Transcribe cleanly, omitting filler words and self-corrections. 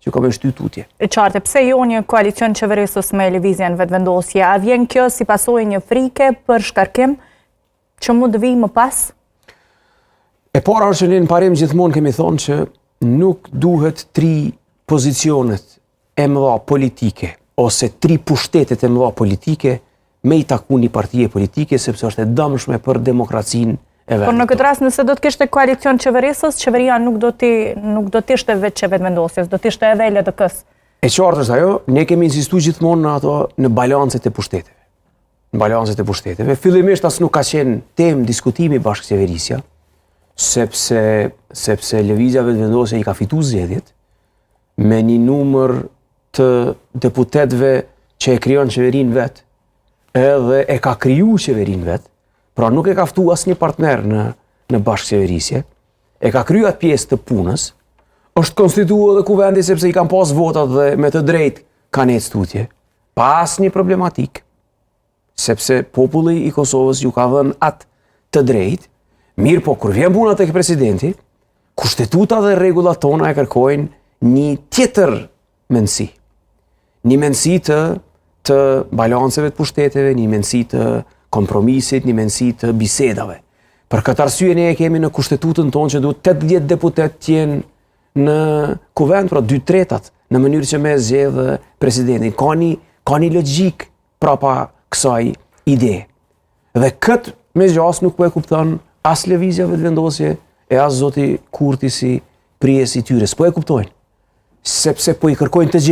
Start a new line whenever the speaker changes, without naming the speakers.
që ka me shty tutje.
E qartë, pse jo një koalicion qeverisës me lëvizjen vetëvendosje? A vjen kjo si pasojë një frike për shkarkim që mund të vijë më pas?
E para është që ne në parim gjithmonë kemi thonë që nuk duhet 3 pozicionet e mëdha politike ose 3 pushtetet e mëdha politike me i taku një partije politike, sepse është e dëmshme për demokracinë e vendit.
Por në këtë rast, nëse do të kishte koalicion qeverisës, qeveria nuk do të ishte vetë vetëvendosjes, do të ishte edhe LDK-s.
E qartë është ajo, ne kemi insistuar gjithmonë në balancet e pushteteve. Në balancet e pushteteve. Fillimisht as nuk ka qenë temë diskutimi bashkëqeverisja, sepse lëvizja vetëvendosje i ka fituar zgjedhjet me një numër të deputetëve që e krijon qeverinë vet, edhe e ka kriju qeverinë vet, pra nuk e ka ftu asnjë partner në bashkëqeverisje, e ka kryu atë pjesë të punës, është konstituu edhe kuvendi sepse i kanë pas votat dhe me të drejtë kanë ecë tutje, pa asnjë problematik, sepse populli i Kosovës ju ka dhënë atë të drejtë, mirë po kur vjen puna tek presidenti, kushtetuta dhe rregullat tona e kërkojnë një tjetër mendësi. Një mendësi të balanceve të pushteteve, një mendësi të kompromisit, një mendësi të bisedave. Për këtë arsye ne e kemi në kushtetutën tonë që duhet 80 deputet të jenë në kuvend, pra 2/3 në mënyrë që me zgjedhë presidentin. Ka një logjik prapa kësaj ide. Dhe këtë me gjas nuk po e kupton as lëvizja vetëvendosje e as zoti Kurti si prijes i tyre. Po e kuptojnë, sepse po i kërkojnë të gjithë.